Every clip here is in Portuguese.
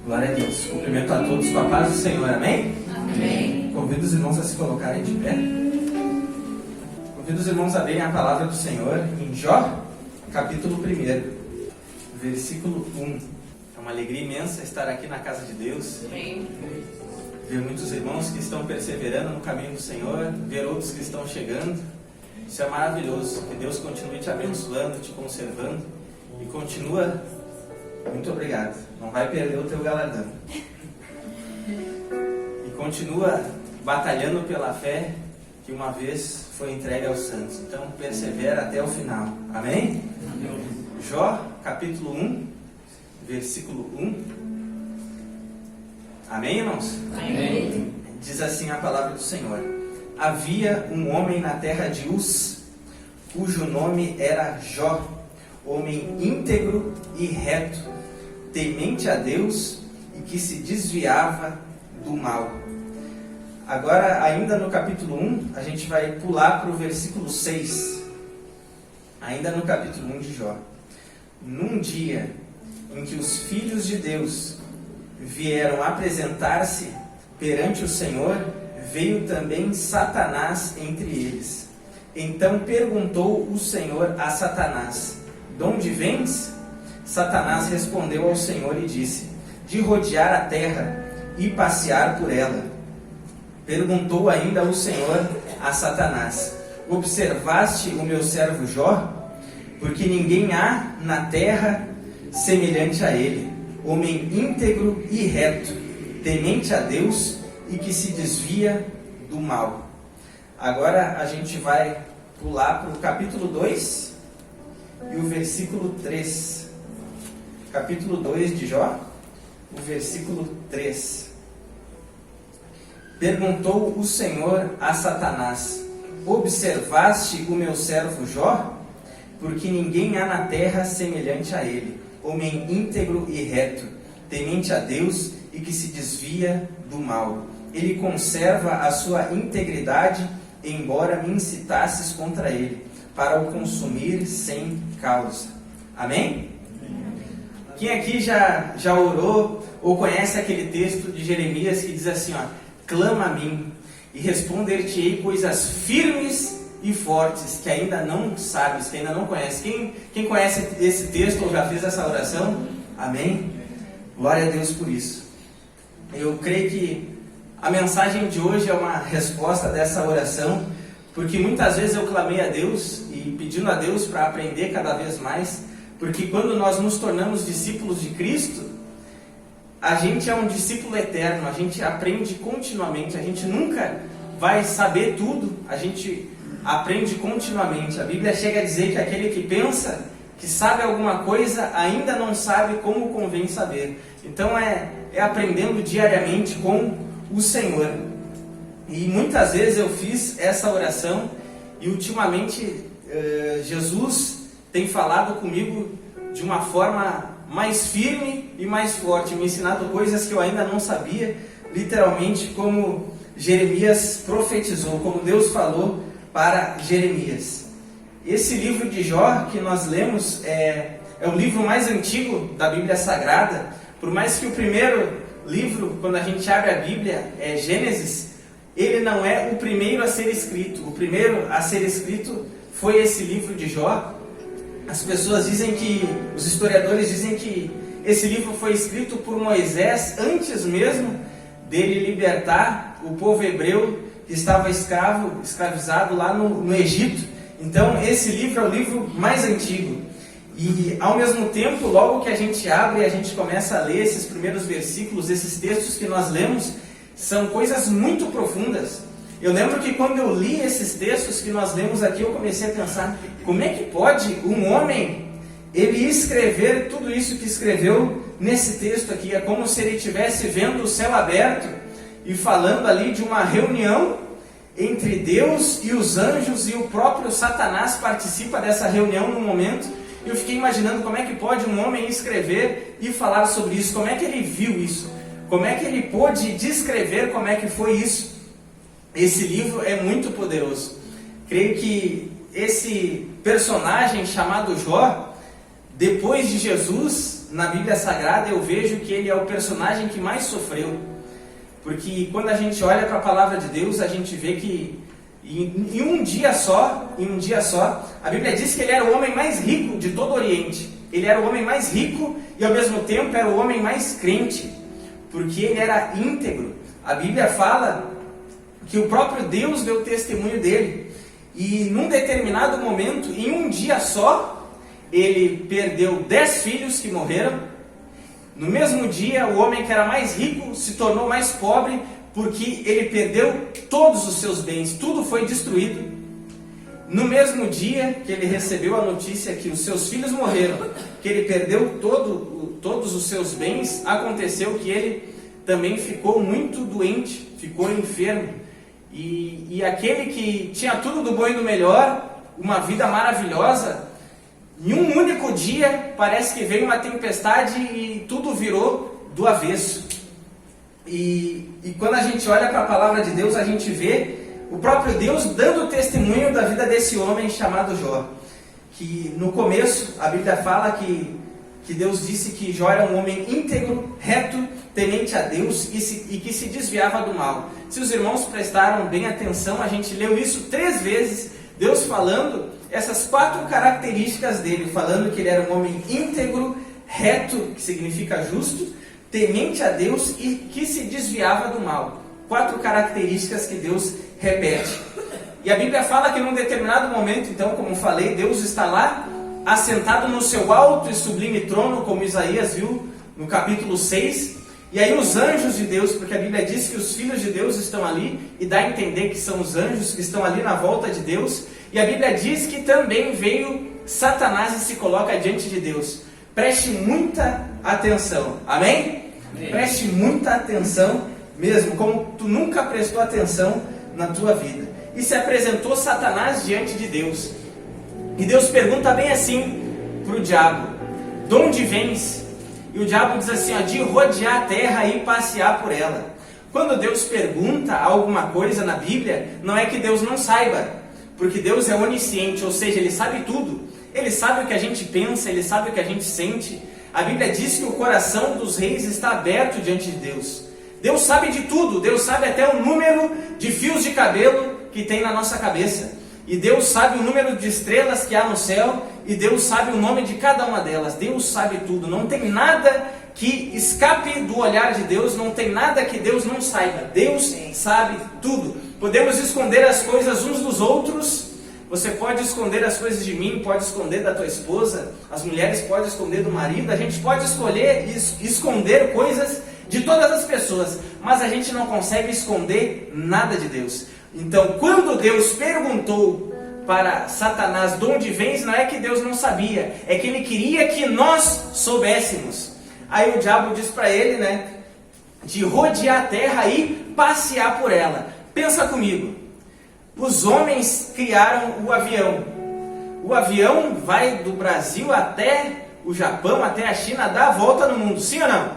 Glória a Deus. Cumprimento a todos com a paz do Senhor. Amém? Amém. Convido os irmãos a se colocarem de pé. Convido os irmãos a lerem a palavra do Senhor em Jó, capítulo 1, versículo 1. É uma alegria imensa estar aqui na casa de Deus. Amém. Ver muitos irmãos que estão perseverando no caminho do Senhor, ver outros que estão chegando. Isso é maravilhoso. Que Deus continue te abençoando, te conservando e continua. Muito obrigado. Não vai perder o teu galardão. E continua batalhando pela fé que uma vez foi entregue aos santos. Então persevera até o final. Amém? Amém. Jó, capítulo 1, versículo 1. Amém, irmãos? Amém. Diz assim a palavra do Senhor: Havia um homem na terra de Uz, cujo nome era Jó, homem íntegro e reto, temente a Deus e que se desviava do mal. Agora, ainda no capítulo 1, a gente vai pular para o versículo 6. Ainda no capítulo 1 de Jó. Num dia em que os filhos de Deus vieram apresentar-se perante o Senhor, veio também Satanás entre eles. Então perguntou o Senhor a Satanás: De onde vens? Satanás respondeu ao Senhor e disse: De rodear a terra e passear por ela. Perguntou ainda o Senhor a Satanás: Observaste o meu servo Jó? Porque ninguém há na terra semelhante a ele, homem íntegro e reto, temente a Deus e que se desvia do mal. Agora a gente vai pular para o capítulo 2 e o versículo 3. Capítulo 2 de Jó, o versículo 3. Perguntou o Senhor a Satanás: Observaste o meu servo Jó? Porque ninguém há na terra semelhante a ele, homem íntegro e reto, temente a Deus e que se desvia do mal. Ele conserva a sua integridade, embora me incitasses contra ele, para o consumir sem causa. Amém? Quem aqui já orou ou conhece aquele texto de Jeremias que diz assim, ó: Clama a mim e responder-te-ei coisas firmes e fortes que ainda não sabes, que ainda não conheces. Quem conhece esse texto ou já fez essa oração? Amém? Glória a Deus por isso. Eu creio que a mensagem de hoje é uma resposta dessa oração, porque muitas vezes eu clamei a Deus e pedindo a Deus para aprender cada vez mais, porque quando nós nos tornamos discípulos de Cristo, a gente é um discípulo eterno, a gente aprende continuamente, a gente nunca vai saber tudo, a gente aprende continuamente. A Bíblia chega a dizer que aquele que pensa que sabe alguma coisa ainda não sabe como convém saber. Então é aprendendo diariamente com o Senhor. E muitas vezes eu fiz essa oração e ultimamente Jesus tem falado comigo de uma forma mais firme e mais forte, me ensinado coisas que eu ainda não sabia, literalmente como Jeremias profetizou, como Deus falou para Jeremias. Esse livro de Jó que nós lemos é o livro mais antigo da Bíblia Sagrada, por mais que o primeiro livro, quando a gente abre a Bíblia, é Gênesis, ele não é o primeiro a ser escrito. O primeiro a ser escrito foi esse livro de Jó. As pessoas dizem que, os historiadores dizem que esse livro foi escrito por Moisés antes mesmo dele libertar o povo hebreu que estava escravizado lá no Egito. Então esse livro é o livro mais antigo. E ao mesmo tempo, logo que a gente abre e a gente começa a ler esses primeiros versículos, esses textos que nós lemos, são coisas muito profundas. Eu lembro que quando eu li esses textos que nós lemos aqui, eu comecei a pensar: como é que pode um homem ele escrever tudo isso que escreveu nesse texto aqui? É como se ele estivesse vendo o céu aberto e falando ali de uma reunião entre Deus e os anjos, e o próprio Satanás participa dessa reunião no momento. Eu fiquei imaginando como é que pode um homem escrever e falar sobre isso, como é que ele viu isso, como é que ele pôde descrever como é que foi isso. Esse livro é muito poderoso. Creio que esse personagem chamado Jó, depois de Jesus, na Bíblia Sagrada, eu vejo que ele é o personagem que mais sofreu. Porque quando a gente olha para a palavra de Deus, a gente vê que em um dia só, a Bíblia diz que ele era o homem mais rico de todo o Oriente. Ele era o homem mais rico e ao mesmo tempo era o homem mais crente, porque ele era íntegro. A Bíblia fala que o próprio Deus deu testemunho dele. E num determinado momento, em um dia só, ele perdeu 10 filhos que morreram. No mesmo dia, o homem que era mais rico se tornou mais pobre, porque ele perdeu todos os seus bens, tudo foi destruído. No mesmo dia que ele recebeu a notícia que os seus filhos morreram, que ele perdeu todos os seus bens, aconteceu que ele também ficou muito doente, ficou enfermo. E aquele que tinha tudo do bom e do melhor, uma vida maravilhosa, em um único dia parece que veio uma tempestade e tudo virou do avesso. E quando a gente olha para a palavra de Deus, a gente vê o próprio Deus dando testemunho da vida desse homem chamado Jó. Que no começo a Bíblia fala que Deus disse que Jó era um homem íntegro, reto, temente a Deus e que se desviava do mal. Se os irmãos prestaram bem atenção, a gente leu isso 3 vezes, Deus falando essas 4 características dele, falando que ele era um homem íntegro, reto, que significa justo, temente a Deus e que se desviava do mal. 4 características que Deus repete. E a Bíblia fala que num determinado momento, então, como falei, Deus está lá, assentado no seu alto e sublime trono, como Isaías viu no capítulo 6. E aí os anjos de Deus, porque a Bíblia diz que os filhos de Deus estão ali, e dá a entender que são os anjos que estão ali na volta de Deus. E a Bíblia diz que também veio Satanás e se coloca diante de Deus. Preste muita atenção, amém? Amém. Preste muita atenção mesmo, como tu nunca prestou atenção na tua vida. E se apresentou Satanás diante de Deus. E Deus pergunta bem assim para o diabo: de onde vens? E o diabo diz assim, de rodear a terra e passear por ela. Quando Deus pergunta alguma coisa na Bíblia, não é que Deus não saiba, porque Deus é onisciente, ou seja, Ele sabe tudo. Ele sabe o que a gente pensa, Ele sabe o que a gente sente. A Bíblia diz que o coração dos reis está aberto diante de Deus. Deus sabe de tudo, Deus sabe até o número de fios de cabelo que tem na nossa cabeça. E Deus sabe o número de estrelas que há no céu, e Deus sabe o nome de cada uma delas. Deus sabe tudo, não tem nada que escape do olhar de Deus, não tem nada que Deus não saiba. Deus sabe tudo. Podemos esconder as coisas uns dos outros. Você pode esconder as coisas de mim, pode esconder da tua esposa, as mulheres podem esconder do marido, a gente pode esconder coisas de todas as pessoas, mas a gente não consegue esconder nada de Deus. Então, quando Deus perguntou para Satanás de onde vens, não é que Deus não sabia, é que Ele queria que nós soubéssemos. Aí o diabo diz para ele, de rodear a terra e passear por ela. Pensa comigo, os homens criaram o avião. O avião vai do Brasil até o Japão, até a China, dá a volta no mundo, sim ou não?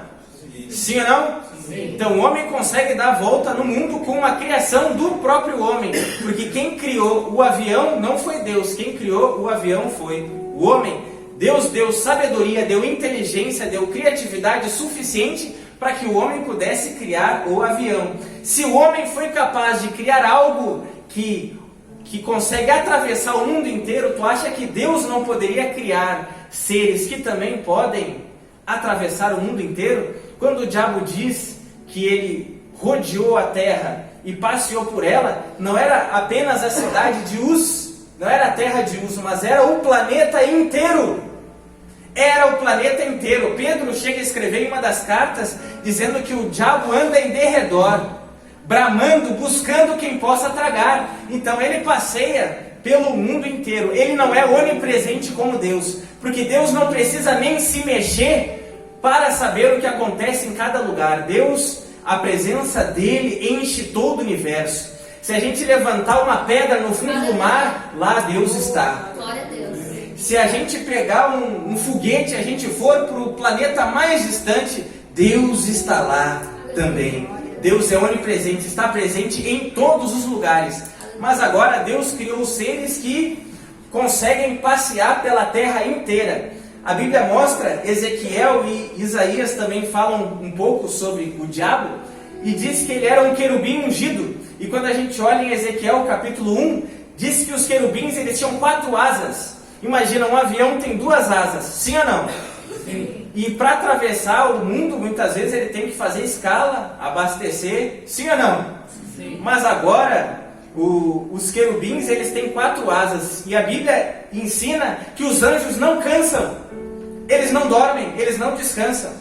Sim ou não? Sim. Então o homem consegue dar a volta no mundo com uma criação do próprio homem, porque quem criou o avião não foi Deus, quem criou o avião foi o homem. Deus deu sabedoria, deu inteligência, deu criatividade suficiente para que o homem pudesse criar o avião. Se o homem foi capaz de criar algo que consegue atravessar o mundo inteiro, tu acha que Deus não poderia criar seres que também podem atravessar o mundo inteiro? Quando o diabo diz que ele rodeou a terra e passeou por ela, não era apenas a cidade de Uz, não era a terra de Uz, mas era o planeta inteiro. Era o planeta inteiro. Pedro chega a escrever em uma das cartas dizendo que o diabo anda em derredor, bramando, buscando quem possa tragar. Então ele passeia pelo mundo inteiro. Ele não é onipresente como Deus, porque Deus não precisa nem se mexer para saber o que acontece em cada lugar. Deus, a presença dele enche todo o universo. Se a gente levantar uma pedra no fundo do mar, lá Deus está. Glória a Deus. Se a gente pegar um foguete, a gente for para o planeta mais distante, Deus está lá também. Deus é onipresente, está presente em todos os lugares. Mas agora Deus criou seres que conseguem passear pela terra inteira. a Bíblia mostra, Ezequiel e Isaías também falam um pouco sobre o diabo, e diz que ele era um querubim ungido. E quando a gente olha em Ezequiel capítulo 1, diz que os querubins eles tinham 4 asas. Imagina, um avião tem 2 asas, sim ou não? Sim. E para atravessar o mundo, muitas vezes ele tem que fazer escala, abastecer, sim ou não? Sim. Mas agora, os querubins eles têm 4 asas. E a Bíblia ensina que os anjos não cansam. Eles não dormem, eles não descansam.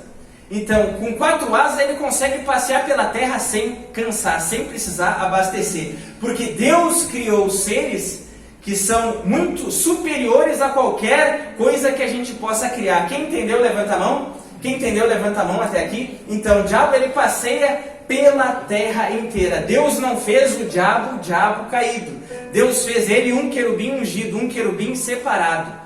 Então, com 4 asas ele consegue passear pela terra sem cansar, sem precisar abastecer. Porque Deus criou seres que são muito superiores a qualquer coisa que a gente possa criar. Quem entendeu, levanta a mão. Quem entendeu, levanta a mão até aqui. Então, o diabo ele passeia pela terra inteira. Deus não fez o diabo caído. Deus fez ele um querubim ungido, um querubim separado.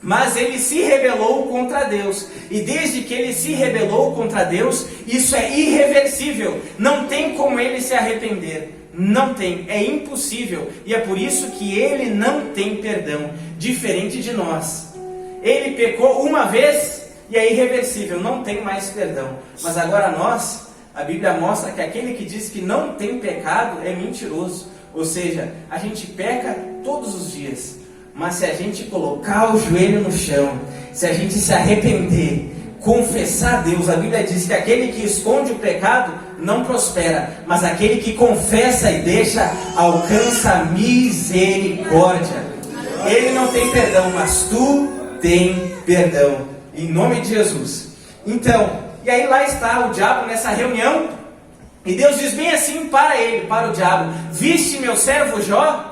Mas ele se rebelou contra Deus. E desde que ele se rebelou contra Deus, isso é irreversível. Não tem como ele se arrepender. Não tem, é impossível. E é por isso que ele não tem perdão, diferente de nós. Ele pecou uma vez e é irreversível, não tem mais perdão. Mas agora nós, a Bíblia mostra que aquele que diz que não tem pecado é mentiroso. Ou seja, a gente peca todos os dias. Mas se a gente colocar o joelho no chão, se a gente se arrepender, confessar a Deus, a Bíblia diz que aquele que esconde o pecado não prospera, mas aquele que confessa e deixa alcança misericórdia. Ele não tem perdão, mas tu tem perdão, em nome de Jesus. Então, e aí lá está o diabo nessa reunião, e Deus diz bem assim para ele, para o diabo: viste meu servo Jó?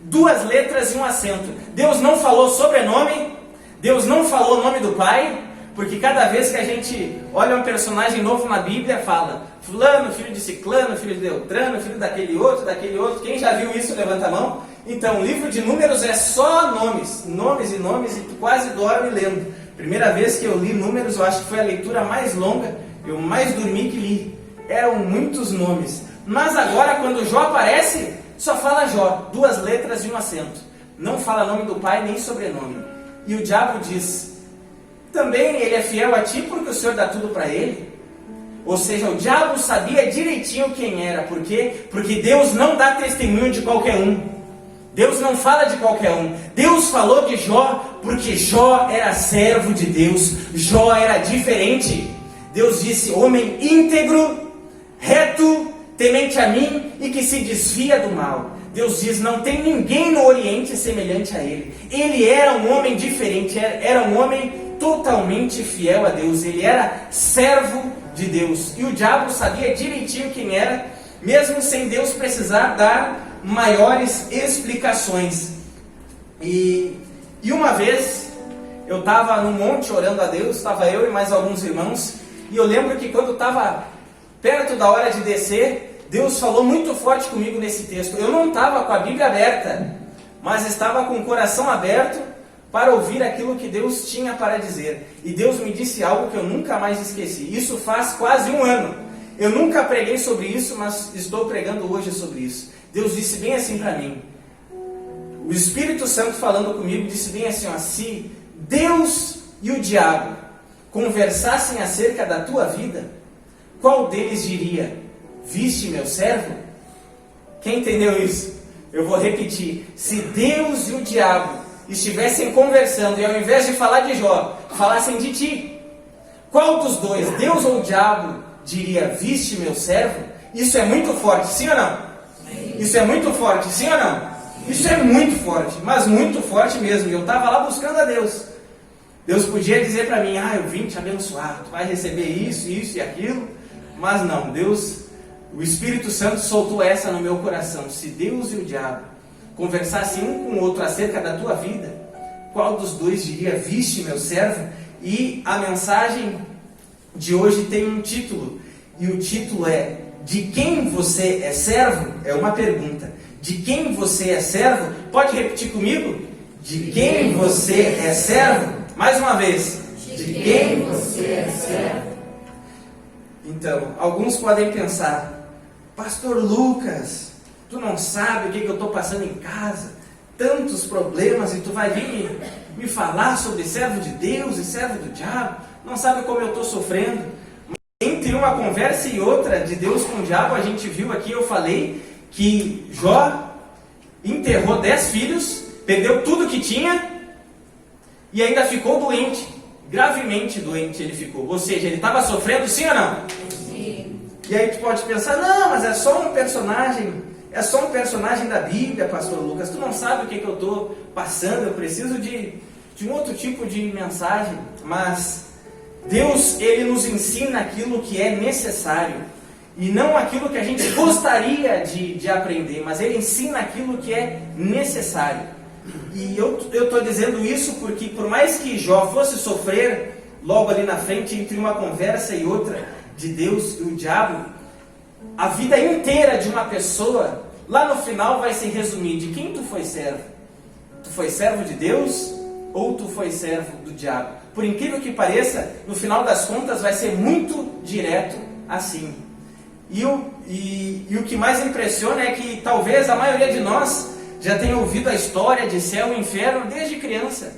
2 letras e um acento. Deus não falou sobrenome, Deus não falou o nome do pai, porque cada vez que a gente olha um personagem novo na Bíblia, fala fulano, filho de ciclano, filho de Beltrano, filho daquele outro. Quem já viu isso, levanta a mão. Então, o livro de Números é só nomes, nomes e nomes, e tu quase dorme lendo. Primeira vez que eu li Números, eu acho que foi a leitura mais longa, eu mais dormi que li. Eram muitos nomes. Mas agora, quando Jó aparece, só fala Jó, 2 letras e um acento. Não fala nome do pai nem sobrenome. E o diabo diz: também ele é fiel a ti porque o Senhor dá tudo para ele. Ou seja, o diabo sabia direitinho quem era. Por quê? Porque Deus não dá testemunho de qualquer um. Deus não fala de qualquer um. Deus falou de Jó porque Jó era servo de Deus. Jó era diferente. Deus disse: homem íntegro, reto, temente a mim e que se desvia do mal. Deus diz: não tem ninguém no Oriente semelhante a ele. Ele era um homem diferente, era um homem totalmente fiel a Deus. Ele era servo de Deus. E o diabo sabia direitinho quem era, mesmo sem Deus precisar dar maiores explicações. E uma vez eu estava no monte orando a Deus, estava eu e mais alguns irmãos, e eu lembro que quando estava perto da hora de descer, Deus falou muito forte comigo nesse texto. Eu não estava com a Bíblia aberta, mas estava com o coração aberto para ouvir aquilo que Deus tinha para dizer. E Deus me disse algo que eu nunca mais esqueci. Isso faz quase 1 ano. Eu nunca preguei sobre isso, mas estou pregando hoje sobre isso. Deus disse bem assim para mim. O Espírito Santo falando comigo disse bem assim: ó, se Deus e o diabo conversassem acerca da tua vida, qual deles diria: viste meu servo? Quem entendeu isso? Eu vou repetir. Se Deus e o diabo estivessem conversando e ao invés de falar de Jó, falassem de ti, qual dos dois, Deus ou o diabo, diria: viste meu servo? Isso é muito forte, sim ou não? Isso é muito forte, sim ou não? Isso é muito forte, mas muito forte mesmo. E eu estava lá buscando a Deus. Deus podia dizer para mim: eu vim te abençoar, tu vai receber isso, isso e aquilo. Mas não, Deus, o Espírito Santo soltou essa no meu coração. Se Deus e o diabo conversassem um com o outro acerca da tua vida, qual dos dois diria: viste meu servo? E a mensagem de hoje tem um título, e o título é: de quem você é servo? É uma pergunta. De quem você é servo? Pode repetir comigo? De quem você é servo? Mais uma vez. De quem você é servo? Então, alguns podem pensar: Pastor Lucas, tu não sabe o que eu estou passando em casa, tantos problemas, e tu vai vir me falar sobre servo de Deus e servo do diabo, não sabe como eu estou sofrendo. Entre uma conversa e outra de Deus com o diabo, a gente viu aqui, eu falei que Jó enterrou 10 filhos, perdeu tudo que tinha e ainda ficou doente, gravemente doente ele ficou. Ou seja, ele estava sofrendo, sim ou não? Sim. E aí tu pode pensar, não, mas é só um personagem da Bíblia, pastor Lucas, tu não sabe o que eu estou passando, eu preciso de um outro tipo de mensagem. Mas Deus, Ele nos ensina aquilo que é necessário, e não aquilo que a gente gostaria de aprender, mas Ele ensina aquilo que é necessário. E eu estou dizendo isso porque, por mais que Jó fosse sofrer logo ali na frente, entre uma conversa e outra de Deus e o diabo, a vida inteira de uma pessoa, lá no final vai se resumir de quem tu foi servo. Tu foi servo de Deus ou tu foi servo do diabo? Por incrível que pareça, no final das contas vai ser muito direto assim. E o que mais impressiona é que talvez a maioria de nós já tenha ouvido a história de céu e inferno desde criança.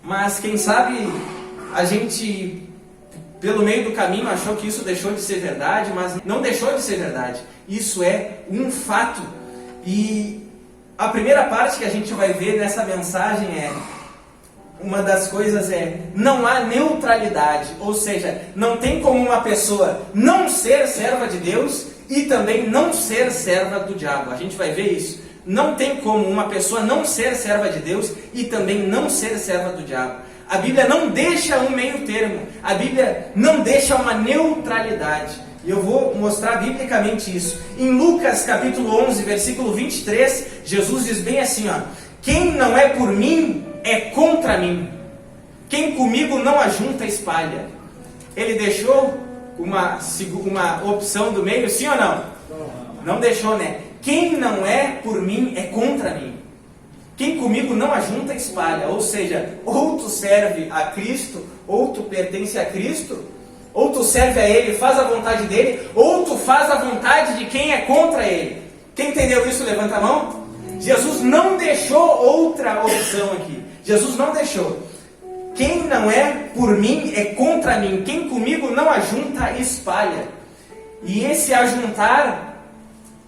Mas quem sabe a gente, pelo meio do caminho, achou que isso deixou de ser verdade, mas não deixou de ser verdade. Isso é um fato. E a primeira parte que a gente vai ver nessa mensagem uma das coisas não há neutralidade, ou seja, não tem como uma pessoa não ser serva de Deus e também não ser serva do diabo. A gente vai ver isso. Não tem como uma pessoa não ser serva de Deus e também não ser serva do diabo. A Bíblia não deixa um meio termo, a Bíblia não deixa uma neutralidade. E eu vou mostrar biblicamente isso. Em Lucas capítulo 11, versículo 23, Jesus diz bem assim, ó: quem não é por mim, é contra mim. Quem comigo não ajunta, espalha. Ele deixou uma opção do meio, sim ou não? Não deixou, né? Quem não é por mim, é contra mim. Quem comigo não ajunta, espalha. Ou seja, ou tu serve a Cristo, ou tu pertence a Cristo, ou tu serve a Ele, faz a vontade dEle, ou tu faz a vontade de quem é contra Ele. Quem entendeu isso, levanta a mão. Jesus não deixou outra opção aqui. Jesus não deixou. Quem não é por mim, é contra mim. Quem comigo não ajunta, espalha. E esse ajuntar,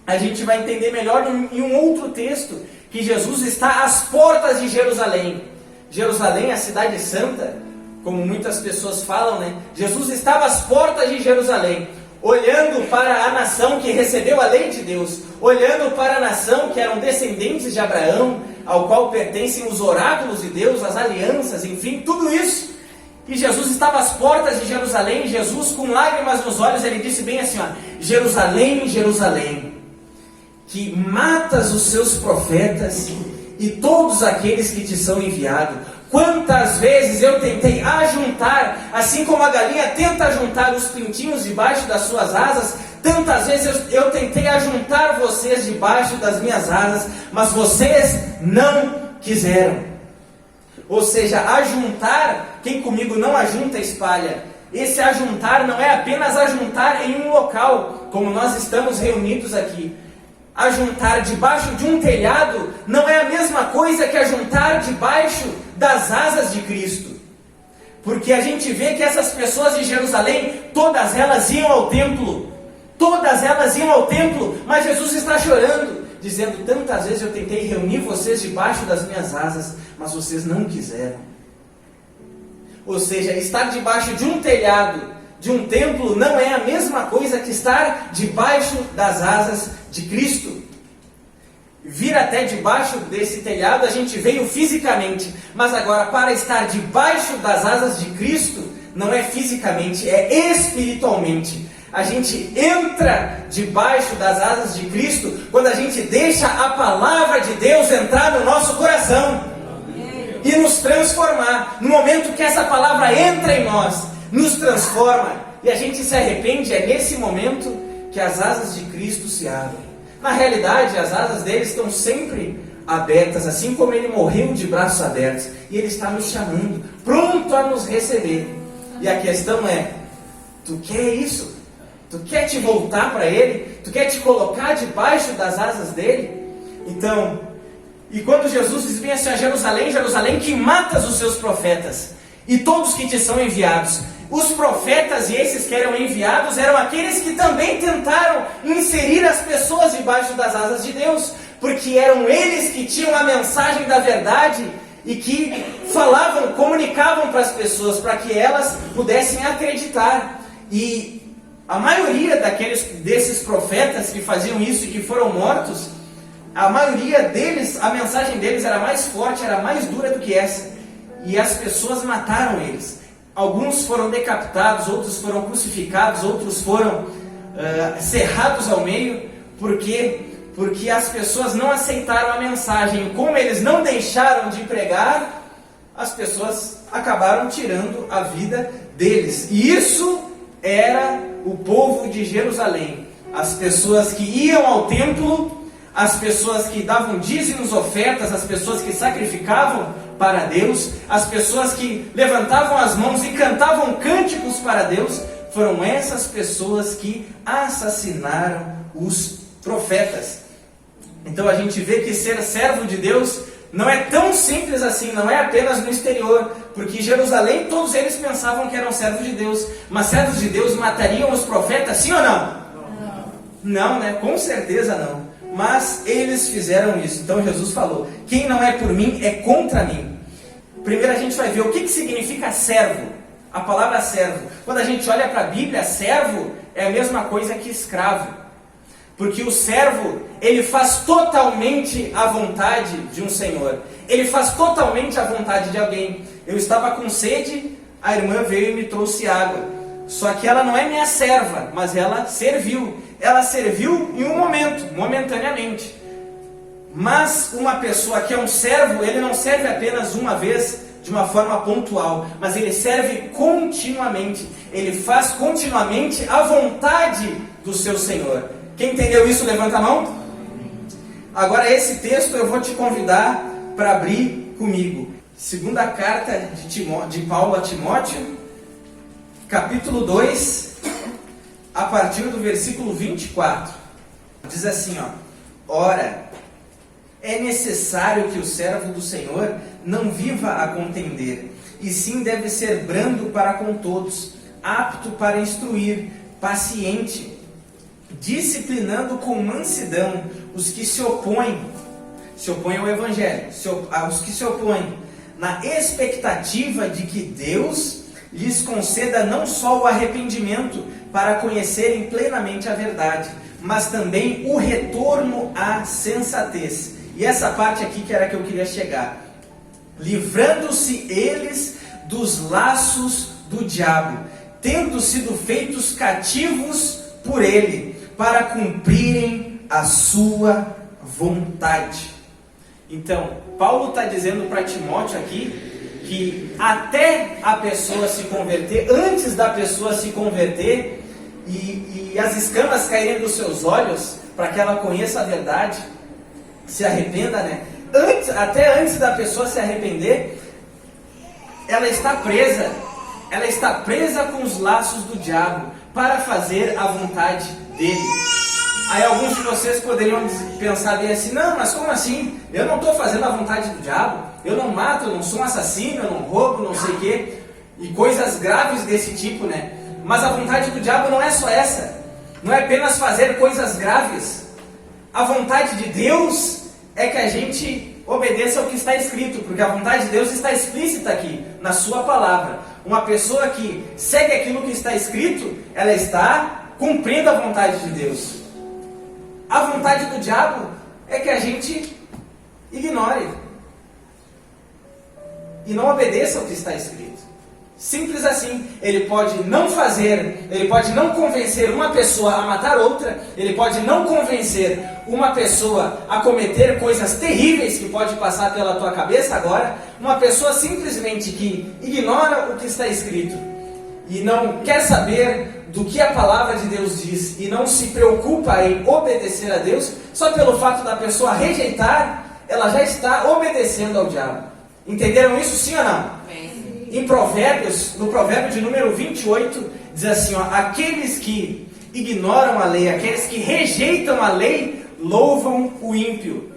a gente vai entender melhor em um outro texto, que Jesus está às portas de Jerusalém. Jerusalém, a cidade santa, como muitas pessoas falam, né? Jesus estava às portas de Jerusalém, olhando para a nação que recebeu a lei de Deus, olhando para a nação que eram descendentes de Abraão, ao qual pertencem os oráculos de Deus, as alianças, enfim, tudo isso. E Jesus estava às portas de Jerusalém. Jesus, com lágrimas nos olhos, ele disse bem assim, ó: Jerusalém, Jerusalém, que matas os seus profetas e todos aqueles que te são enviados. Quantas vezes eu tentei ajuntar, assim como a galinha tenta ajuntar os pintinhos debaixo das suas asas, tantas vezes eu tentei ajuntar vocês debaixo das minhas asas, mas vocês não quiseram. Ou seja, ajuntar, quem comigo não ajunta, espalha. Esse ajuntar não é apenas ajuntar em um local, como nós estamos reunidos aqui. Ajuntar debaixo de um telhado não é a mesma coisa que ajuntar debaixo das asas de Cristo. Porque a gente vê que essas pessoas de Jerusalém, todas elas iam ao templo. Todas elas iam ao templo, mas Jesus está chorando, dizendo: tantas vezes eu tentei reunir vocês debaixo das minhas asas, mas vocês não quiseram. Ou seja, estar debaixo de um telhado, de um templo, não é a mesma coisa que estar debaixo das asas de Cristo. Vir até debaixo desse telhado a gente veio fisicamente, mas agora para estar debaixo das asas de Cristo, não é fisicamente, é espiritualmente. A gente entra debaixo das asas de Cristo quando a gente deixa a palavra de Deus entrar no nosso coração e nos transformar. No momento que essa palavra entra em nós, nos transforma e a gente se arrepende, é nesse momento que as asas de Cristo se abrem. Na realidade, as asas dele estão sempre abertas, assim como ele morreu de braços abertos, e ele está nos chamando, pronto a nos receber. E a questão é: tu quer isso? Tu quer te voltar para ele? Tu quer te colocar debaixo das asas dele? Então, E quando Jesus diz bem assim, a Jerusalém, Jerusalém, que matas os seus profetas e todos que te são enviados. Os profetas e esses que eram enviados eram aqueles que também tentaram inserir as pessoas debaixo das asas de Deus, porque eram eles que tinham a mensagem da verdade e que falavam, comunicavam para as pessoas, para que elas pudessem acreditar. E a maioria desses profetas que faziam isso e que foram mortos, a maioria deles, a mensagem deles era mais forte, era mais dura do que essa. E as pessoas mataram eles. Alguns foram decapitados, outros foram crucificados, outros foram cerrados ao meio. Por quê? Porque as pessoas não aceitaram a mensagem. Como eles não deixaram de pregar, as pessoas acabaram tirando a vida deles. E isso era o povo de Jerusalém. As pessoas que iam ao templo, as pessoas que davam dízimos, ofertas, as pessoas que sacrificavam para Deus, as pessoas que levantavam as mãos e cantavam cânticos para Deus, foram essas pessoas que assassinaram os profetas. Então a gente vê que ser servo de Deus não é tão simples assim, não é apenas no exterior, porque em Jerusalém todos eles pensavam que eram servos de Deus, mas servos de Deus matariam os profetas, sim ou não? Não, né? Com certeza não. Mas eles fizeram isso. Então Jesus falou, quem não é por mim é contra mim. Primeiro a gente vai ver o que significa servo. A palavra servo. Quando a gente olha para a Bíblia, servo é a mesma coisa que escravo. Porque o servo, ele faz totalmente a vontade de um senhor. Ele faz totalmente a vontade de alguém. Eu estava com sede, a irmã veio e me trouxe água. Só que ela não é minha serva, mas ela serviu. Ela serviu em um momento, momentaneamente. Mas uma pessoa que é um servo, ele não serve apenas uma vez, de uma forma pontual, mas ele serve continuamente. Ele faz continuamente a vontade do seu Senhor. Quem entendeu isso, levanta a mão. Agora esse texto eu vou te convidar para abrir comigo. Segunda carta de Paulo a Timóteo, capítulo 2, a partir do versículo 24. Diz assim, ora, é necessário que o servo do Senhor não viva a contender, e sim deve ser brando para com todos, apto para instruir, paciente, disciplinando com mansidão os que se opõem ao Evangelho, os que se opõem, na expectativa de que Deus lhes conceda não só o arrependimento para conhecerem plenamente a verdade, mas também o retorno à sensatez. E essa parte aqui que era que eu queria chegar. Livrando-se eles dos laços do diabo, tendo sido feitos cativos por ele, para cumprirem a sua vontade. Então, Paulo está dizendo para Timóteo aqui, que até a pessoa se converter, antes da pessoa se converter, e as escamas caírem dos seus olhos, para que ela conheça a verdade, se arrependa, né? Até antes da pessoa se arrepender, ela está presa com os laços do diabo, para fazer a vontade dele. Aí alguns de vocês poderiam pensar bem assim, não, mas como assim? Eu não estou fazendo a vontade do diabo, eu não mato, eu não sou um assassino, eu não roubo, não sei o quê, e coisas graves desse tipo, né? Mas a vontade do diabo não é só essa, não é apenas fazer coisas graves. A vontade de Deus é que a gente obedeça ao que está escrito, porque a vontade de Deus está explícita aqui, na sua palavra. Uma pessoa que segue aquilo que está escrito, ela está cumprindo a vontade de Deus. A vontade do diabo é que a gente ignore e não obedeça ao que está escrito. Simples assim. Ele pode não fazer, ele pode não convencer uma pessoa a matar outra, ele pode não convencer uma pessoa a cometer coisas terríveis que pode passar pela tua cabeça agora. Uma pessoa simplesmente que ignora o que está escrito e não quer saber do que a palavra de Deus diz e não se preocupa em obedecer a Deus, só pelo fato da pessoa rejeitar, ela já está obedecendo ao diabo. Entenderam isso, sim ou não? Em Provérbios, no provérbio de número 28, diz assim, aqueles que ignoram a lei, aqueles que rejeitam a lei, louvam o ímpio.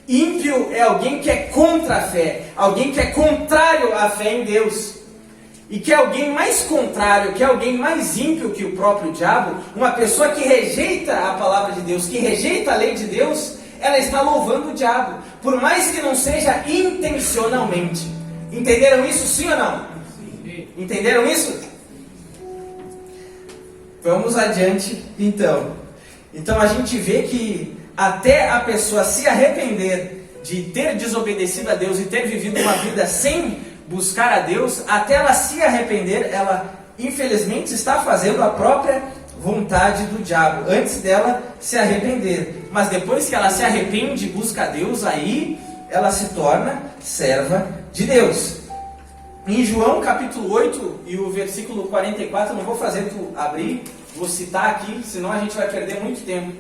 Ímpio é alguém que é contra a fé, alguém que é contrário à fé em Deus. E que é alguém mais contrário, que é alguém mais ímpio que o próprio diabo, uma pessoa que rejeita a palavra de Deus, que rejeita a lei de Deus, ela está louvando o diabo, por mais que não seja intencionalmente. Entenderam isso, sim ou não? Sim. Entenderam isso? Vamos adiante, então. Então a gente vê que até a pessoa se arrepender de ter desobedecido a Deus e ter vivido uma vida sem buscar a Deus, até ela se arrepender, ela infelizmente está fazendo a própria vontade do diabo, antes dela se arrepender. Mas depois que ela se arrepende e busca a Deus, aí ela se torna serva de Deus. Em João capítulo 8 e o versículo 44, não vou fazer tu abrir, vou citar aqui, senão a gente vai perder muito tempo.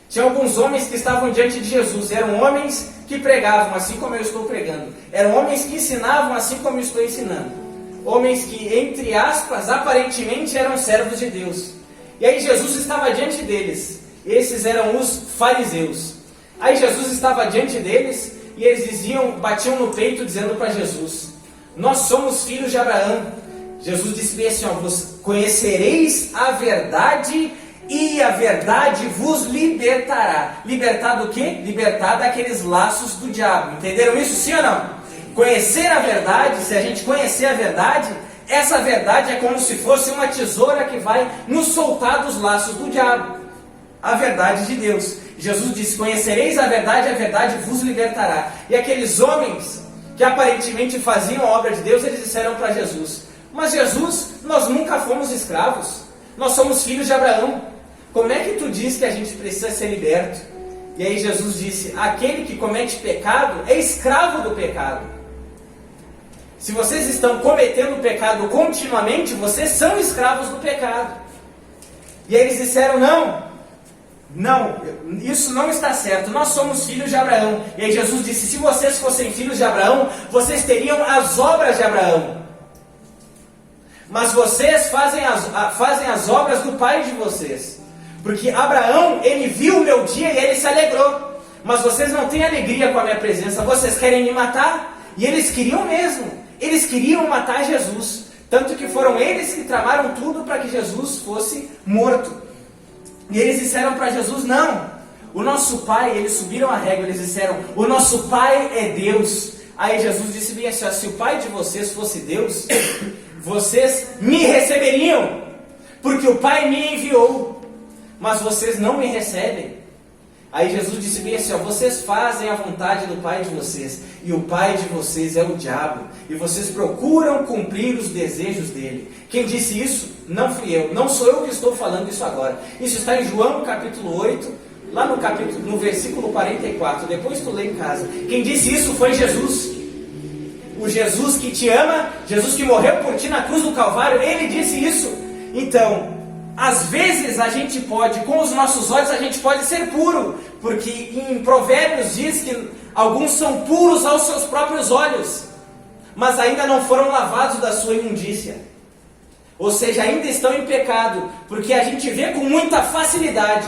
Tinha alguns homens que estavam diante de Jesus, eram homens que pregavam assim como eu estou pregando, eram homens que ensinavam assim como eu estou ensinando, homens que, entre aspas, aparentemente eram servos de Deus. E aí Jesus estava diante deles, esses eram os fariseus. Aí Jesus estava diante deles e eles batiam no peito dizendo para Jesus: nós somos filhos de Abraão. Jesus disse bem assim, vos conhecereis a verdade e a verdade vos libertará. Libertar do quê? Libertar daqueles laços do diabo. Entenderam isso, sim ou não? Conhecer a verdade, se a gente conhecer a verdade, essa verdade é como se fosse uma tesoura que vai nos soltar dos laços do diabo. A verdade de Deus. Jesus disse, conhecereis a verdade vos libertará. E aqueles homens que aparentemente faziam a obra de Deus, eles disseram para Jesus: mas Jesus, nós nunca fomos escravos, nós somos filhos de Abraão, como é que tu diz que a gente precisa ser liberto? E aí Jesus disse, aquele que comete pecado é escravo do pecado. Se vocês estão cometendo pecado continuamente, vocês são escravos do pecado. E aí eles disseram, não, isso não está certo, nós somos filhos de Abraão. E aí Jesus disse, se vocês fossem filhos de Abraão, vocês teriam as obras de Abraão. Mas vocês fazem as obras do pai de vocês. Porque Abraão, ele viu o meu dia e ele se alegrou. Mas vocês não têm alegria com a minha presença, vocês querem me matar. E eles queriam mesmo, eles queriam matar Jesus. Tanto que foram eles que tramaram tudo para que Jesus fosse morto. E eles disseram para Jesus, não, o nosso pai, eles subiram a régua, eles disseram, o nosso pai é Deus. Aí Jesus disse bem assim, se o pai de vocês fosse Deus, vocês me receberiam, porque o pai me enviou, mas vocês não me recebem. Aí Jesus disse bem assim, vocês fazem a vontade do pai de vocês, e o pai de vocês é o diabo, e vocês procuram cumprir os desejos dele. Quem disse isso? Não fui eu, não sou eu que estou falando isso agora. Isso está em João capítulo 8, lá no versículo 44, depois tu lê em casa. Quem disse isso foi Jesus. O Jesus que te ama, Jesus que morreu por ti na cruz do Calvário, ele disse isso. Então, às vezes a gente pode, com os nossos olhos, a gente pode ser puro, porque em Provérbios diz que alguns são puros aos seus próprios olhos, mas ainda não foram lavados da sua imundícia. Ou seja, ainda estão em pecado, porque a gente vê com muita facilidade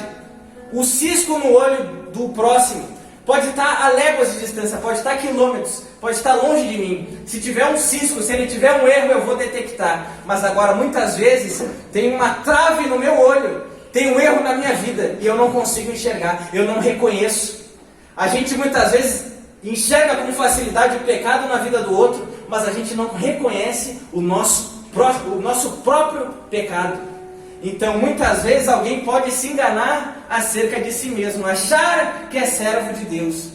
o cisco no olho do próximo. Pode estar a léguas de distância, pode estar a quilômetros, pode estar longe de mim. Se tiver um cisco, se ele tiver um erro, eu vou detectar. Mas agora, muitas vezes, tem uma trave no meu olho, tem um erro na minha vida, e eu não consigo enxergar, eu não reconheço. A gente muitas vezes enxerga com facilidade o pecado na vida do outro, mas a gente não reconhece o nosso próprio pecado. Então, muitas vezes alguém pode se enganar acerca de si mesmo, achar que é servo de Deus,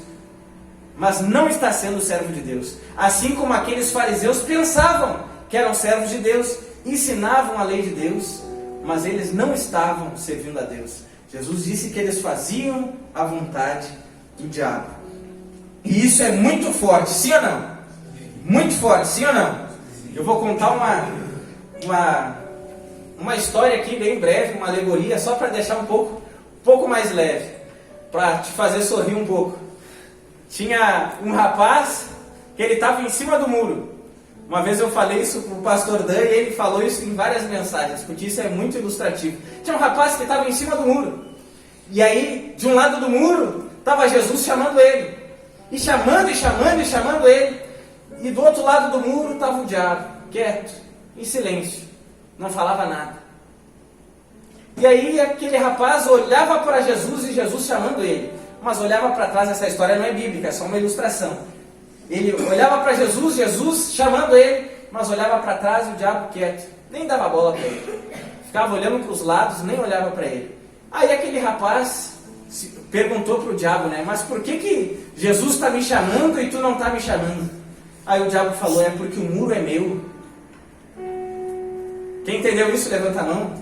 mas não está sendo servo de Deus. Assim como aqueles fariseus pensavam que eram servos de Deus, ensinavam a lei de Deus, mas eles não estavam servindo a Deus. Jesus disse que eles faziam a vontade do diabo. E isso é muito forte, sim ou não? Muito forte, sim ou não? Eu vou contar uma história aqui bem breve, uma alegoria, só para deixar um pouco mais leve, para te fazer sorrir um pouco. Tinha um rapaz que ele estava em cima do muro. Uma vez eu falei isso para o pastor Dan e ele falou isso em várias mensagens, porque isso é muito ilustrativo. Tinha um rapaz que estava em cima do muro. E aí, de um lado do muro, estava Jesus chamando ele. E chamando ele. E do outro lado do muro estava o diabo, quieto, em silêncio, não falava nada. E aí aquele rapaz olhava para Jesus e Jesus chamando ele. Mas olhava para trás, essa história não é bíblica, é só uma ilustração. Ele olhava para Jesus, Jesus chamando ele, mas olhava para trás e o diabo quieto, nem dava bola para ele. Ficava olhando para os lados, nem olhava para ele. Aí aquele rapaz perguntou para o diabo, né? Mas por que Jesus está me chamando e tu não está me chamando? Aí o diabo falou, é porque o muro é meu. Quem entendeu isso, levanta a mão.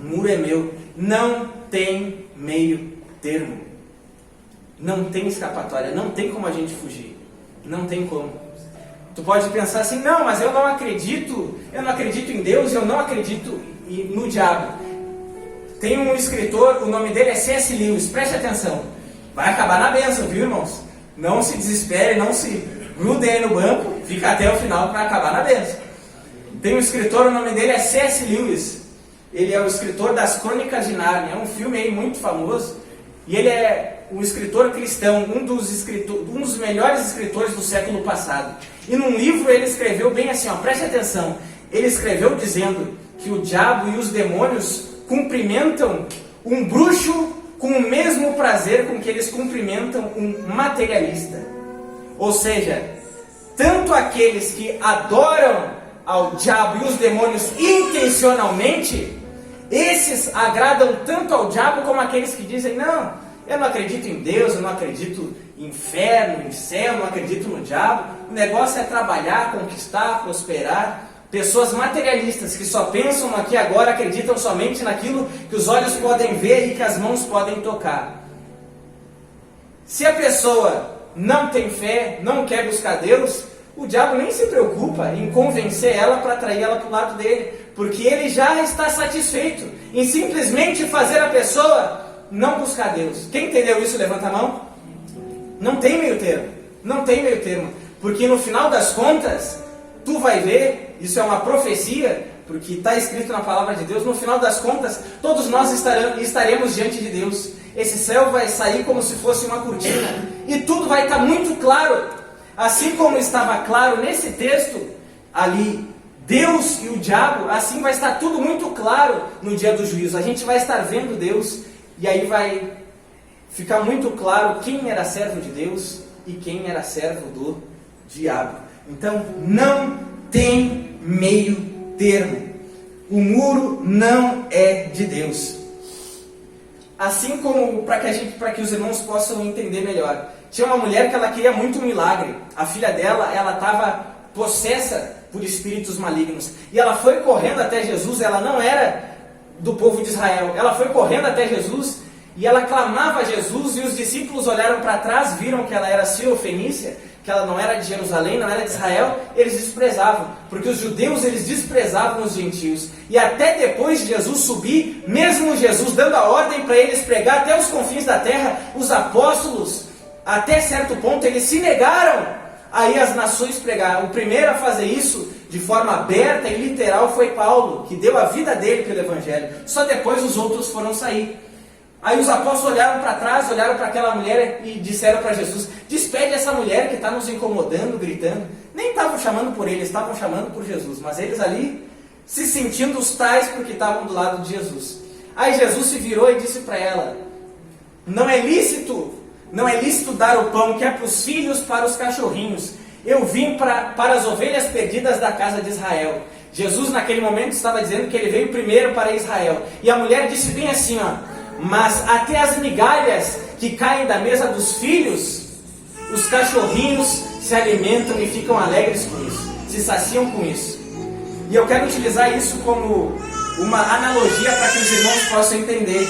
O muro é meu. Não tem meio termo. Não tem escapatória, não tem como a gente fugir. Não tem como. Tu pode pensar assim, não, mas eu não acredito em Deus, eu não acredito no diabo. Tem um escritor, o nome dele é C.S. Lewis, preste atenção. Vai acabar na bênção, viu, irmãos? Não se desespere, não se grudem aí no banco, fica até o final para acabar na bênção. Tem um escritor, o nome dele é C.S. Lewis. Ele é o escritor das Crônicas de Nárnia, é um filme aí muito famoso. E ele é um escritor cristão, um dos melhores escritores do século passado. E num livro ele escreveu bem assim, ó, preste atenção. Ele escreveu dizendo que o diabo e os demônios cumprimentam um bruxo com o mesmo prazer com que eles cumprimentam um materialista. Ou seja, tanto aqueles que adoram ao diabo e os demônios intencionalmente, esses agradam tanto ao diabo como aqueles que dizem, não, eu não acredito em Deus, eu não acredito em inferno, em céu, eu não acredito no diabo. O negócio é trabalhar, conquistar, prosperar. Pessoas materialistas que só pensam no aqui e agora, acreditam somente naquilo que os olhos podem ver e que as mãos podem tocar. Se a pessoa não tem fé, não quer buscar Deus, o diabo nem se preocupa em convencer ela para atrair ela para o lado dele, porque ele já está satisfeito em simplesmente fazer a pessoa não buscar Deus. Quem entendeu isso, levanta a mão. Não tem meio termo, não tem meio termo, porque no final das contas, tu vai ver, isso é uma profecia, porque está escrito na palavra de Deus, no final das contas, todos nós estaremos diante de Deus. Esse céu vai sair como se fosse uma cortina, e tudo vai estar muito claro, assim como estava claro nesse texto, ali, Deus e o diabo, assim vai estar tudo muito claro no dia do juízo. A gente vai estar vendo Deus, e aí vai ficar muito claro quem era servo de Deus e quem era servo do diabo. Então, não tem meio termo. O muro não é de Deus. Assim como, para que os irmãos possam entender melhor, tinha uma mulher que ela queria muito um milagre. A filha dela, ela estava possessa por espíritos malignos. E ela foi correndo até Jesus, ela não era do povo de Israel. Ela foi correndo até Jesus e ela clamava a Jesus, e os discípulos olharam para trás, viram que ela era sírio-fenícia, que ela não era de Jerusalém, não era de Israel. Eles desprezavam, porque os judeus eles desprezavam os gentios. E até depois de Jesus subir, mesmo Jesus dando a ordem para eles pregar até os confins da terra, os apóstolos, até certo ponto, eles se negaram aí as nações pregar. O primeiro a fazer isso de forma aberta e literal foi Paulo, que deu a vida dele pelo evangelho. Só depois os outros foram sair. Aí os apóstolos olharam para trás, olharam para aquela mulher e disseram para Jesus, despede essa mulher que está nos incomodando, gritando. Nem estavam chamando por eles, estavam chamando por Jesus, mas eles ali se sentindo os tais porque estavam do lado de Jesus. Aí Jesus se virou e disse para ela, não é lícito dar o pão que é para os filhos, para os cachorrinhos. Eu vim para as ovelhas perdidas da casa de Israel. Jesus naquele momento estava dizendo que ele veio primeiro para Israel. E a mulher disse bem assim, ó, mas até as migalhas que caem da mesa dos filhos, os cachorrinhos se alimentam e ficam alegres com isso, se saciam com isso. E eu quero utilizar isso como uma analogia para que os irmãos possam entender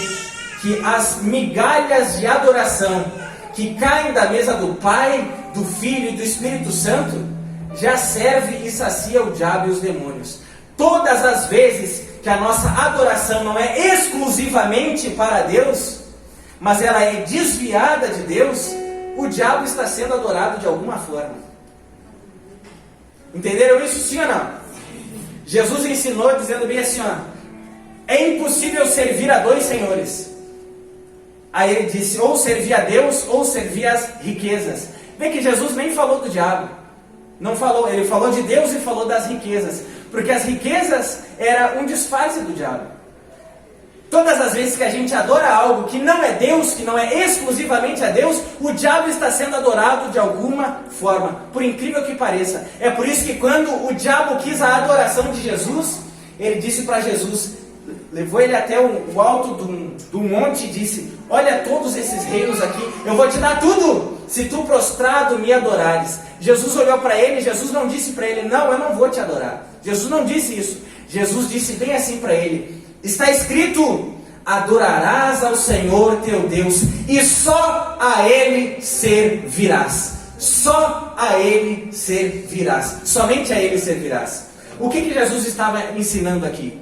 que as migalhas de adoração que caem da mesa do Pai, do Filho e do Espírito Santo já serve e sacia o diabo e os demônios. Todas as vezes que a nossa adoração não é exclusivamente para Deus, mas ela é desviada de Deus, o diabo está sendo adorado de alguma forma. Entenderam isso, sim ou não? Jesus ensinou dizendo bem assim, ó, é impossível servir a dois senhores. Aí ele disse, ou servir a Deus ou servir as riquezas. Vê que Jesus nem falou do diabo. Não falou, ele falou de Deus e falou das riquezas. Porque as riquezas era um disfarce do diabo. Todas as vezes que a gente adora algo que não é Deus, que não é exclusivamente a Deus, o diabo está sendo adorado de alguma forma, por incrível que pareça. É por isso que quando o diabo quis a adoração de Jesus, ele disse para Jesus, levou ele até o alto do monte e disse, olha todos esses reinos aqui, eu vou te dar tudo, se tu prostrado me adorares. Jesus olhou para ele, Jesus não disse para ele, não, eu não vou te adorar. Jesus não disse isso. Jesus disse bem assim para ele, está escrito, adorarás ao Senhor teu Deus, e só a Ele servirás. Só a Ele servirás. Somente a Ele servirás. O que Jesus estava ensinando aqui?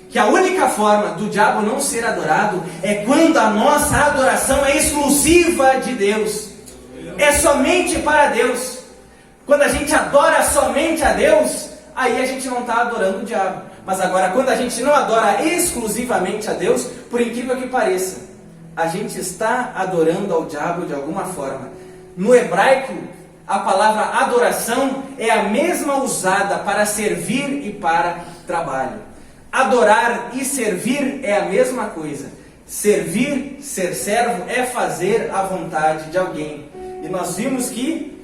Que a única forma do diabo não ser adorado é quando a nossa adoração é exclusiva de Deus. É somente para Deus. Quando a gente adora somente a Deus, aí a gente não está adorando o diabo. Mas agora, quando a gente não adora exclusivamente a Deus, por incrível que pareça, a gente está adorando ao diabo de alguma forma. No hebraico, a palavra adoração é a mesma usada para servir e para trabalho. Adorar e servir é a mesma coisa. Servir, ser servo, é fazer a vontade de alguém. E nós vimos que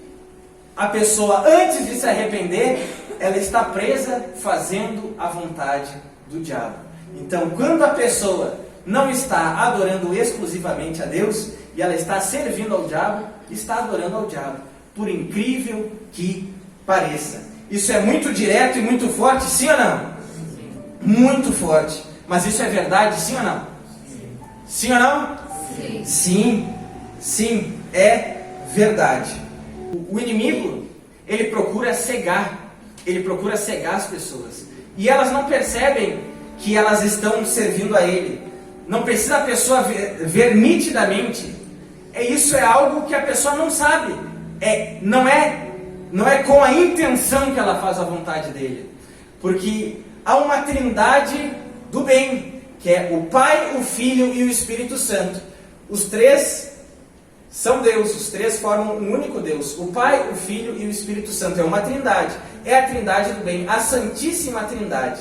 a pessoa, antes de se arrepender, ela está presa fazendo a vontade do diabo. Então, quando a pessoa não está adorando exclusivamente a Deus, e ela está servindo ao diabo, está adorando ao diabo, por incrível que pareça. Isso é muito direto e muito forte, sim ou não? Sim. Muito forte. Mas isso é verdade, sim ou não? Sim, sim ou não? Sim. Sim, sim, é verdade. O inimigo, ele procura cegar. Ele procura cegar as pessoas. E elas não percebem que elas estão servindo a ele. Não precisa a pessoa ver nitidamente. Isso é algo que a pessoa não sabe. Não é com a intenção que ela faz a vontade dele. Porque há uma trindade do bem, que é o Pai, o Filho e o Espírito Santo. Os três são Deus, os três formam um único Deus. O Pai, o Filho e o Espírito Santo. É uma trindade. É a trindade do bem, a Santíssima Trindade.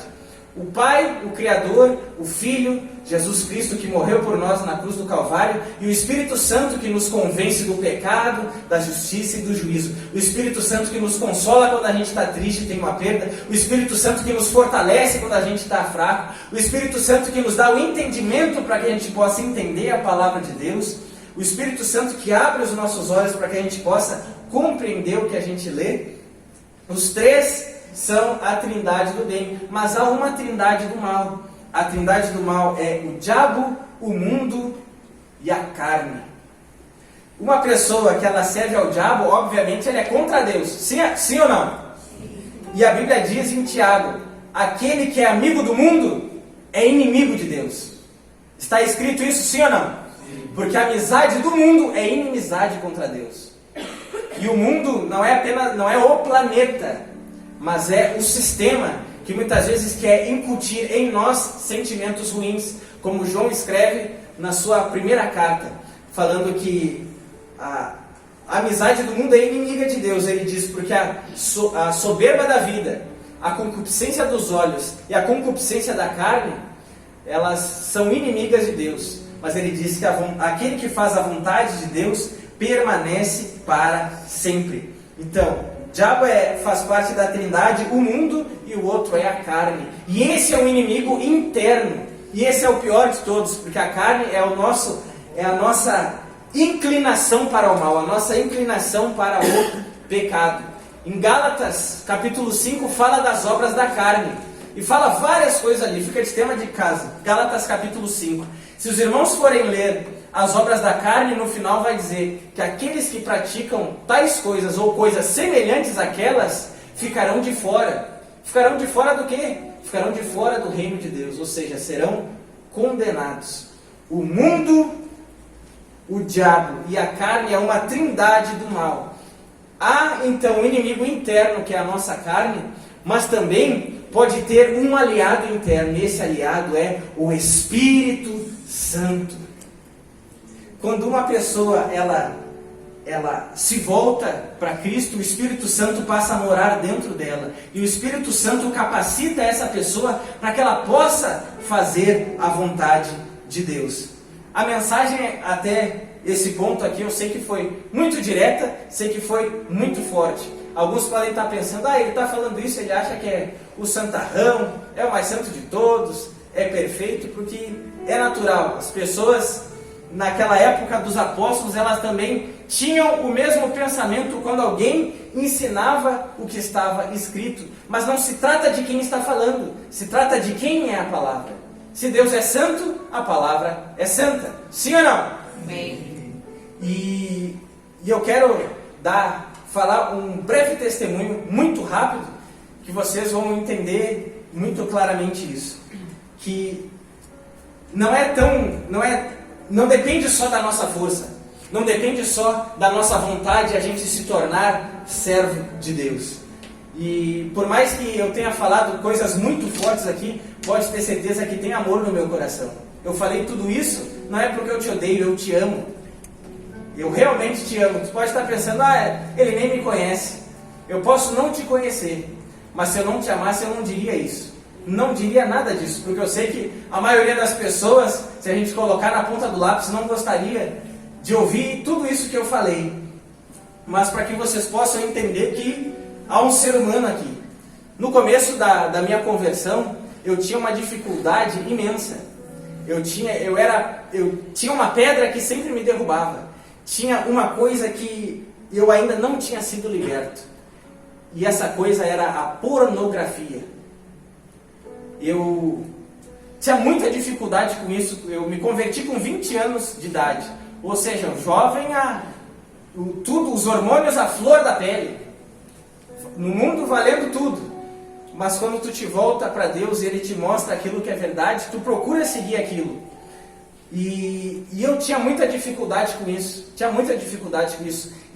O Pai, o Criador, o Filho, Jesus Cristo que morreu por nós na cruz do Calvário, e o Espírito Santo que nos convence do pecado, da justiça e do juízo. O Espírito Santo que nos consola quando a gente está triste e tem uma perda. O Espírito Santo que nos fortalece quando a gente está fraco. O Espírito Santo que nos dá o entendimento para que a gente possa entender a palavra de Deus. O Espírito Santo que abre os nossos olhos para que a gente possa compreender o que a gente lê. Os três são a trindade do bem, mas há uma trindade do mal. A trindade do mal é o diabo, o mundo e a carne. Uma pessoa que ela serve ao diabo, obviamente, ela é contra Deus. Sim ou não? Sim. E a Bíblia diz em Tiago, aquele que é amigo do mundo é inimigo de Deus. Está escrito isso, sim ou não? Sim. Porque a amizade do mundo é inimizade contra Deus. E o mundo não é o planeta, mas é o sistema que muitas vezes quer incutir em nós sentimentos ruins, como João escreve na sua primeira carta, falando que a amizade do mundo é inimiga de Deus. Ele diz, porque a soberba da vida, a concupiscência dos olhos e a concupiscência da carne, elas são inimigas de Deus. Mas ele diz que aquele que faz a vontade de Deus permanece para sempre. Então, o diabo faz parte da trindade, o mundo, e o outro é a carne. E esse é um inimigo interno. E esse é o pior de todos, porque a carne é a nossa inclinação para o mal, a nossa inclinação para o pecado. Em Gálatas, capítulo 5, fala das obras da carne. E fala várias coisas ali, fica de tema de casa. Gálatas, capítulo 5. Se os irmãos forem ler as obras da carne, no final vai dizer que aqueles que praticam tais coisas ou coisas semelhantes àquelas ficarão de fora. Ficarão de fora do quê? Ficarão de fora do reino de Deus, ou seja, serão condenados. O mundo, o diabo e a carne é uma trindade do mal. Há então um inimigo interno, que é a nossa carne, mas também pode ter um aliado interno, e esse aliado é o Espírito Santo. Quando uma pessoa ela ela se volta para Cristo, o Espírito Santo passa a morar dentro dela. E o Espírito Santo capacita essa pessoa para que ela possa fazer a vontade de Deus. A mensagem até esse ponto aqui eu sei que foi muito direta, sei que foi muito forte. Alguns podem estar pensando, ele está falando isso, ele acha que é o santarrão, é o mais santo de todos, é perfeito, porque é natural. As pessoas, naquela época dos apóstolos, elas também tinham o mesmo pensamento quando alguém ensinava o que estava escrito. Mas não se trata de quem está falando, se trata de quem é a palavra. Se Deus é santo, a palavra é santa. Sim ou não? Amém. E eu quero falar um breve testemunho, muito rápido, que vocês vão entender muito claramente isso. Que não depende só da nossa força, não depende só da nossa vontade a gente se tornar servo de Deus. E por mais que eu tenha falado coisas muito fortes aqui, pode ter certeza que tem amor no meu coração. Eu falei tudo isso, não é porque eu te odeio, eu te amo. Eu realmente te amo. Você pode estar pensando, ele nem me conhece. Eu posso não te conhecer, mas se eu não te amasse, eu não diria isso. Não diria nada disso, porque eu sei que a maioria das pessoas, se a gente colocar na ponta do lápis, não gostaria de ouvir tudo isso que eu falei. Mas para que vocês possam entender que há um ser humano aqui. No começo da minha conversão, eu tinha uma dificuldade imensa. Eu tinha uma pedra que sempre me derrubava. Tinha uma coisa que eu ainda não tinha sido liberto. E essa coisa era a pornografia. Eu tinha muita dificuldade com isso. Eu me converti com 20 anos de idade. Ou seja, jovem, os hormônios à flor da pele. No mundo valendo tudo. Mas quando tu te volta para Deus e Ele te mostra aquilo que é verdade, tu procura seguir aquilo. E eu tinha muita dificuldade com isso.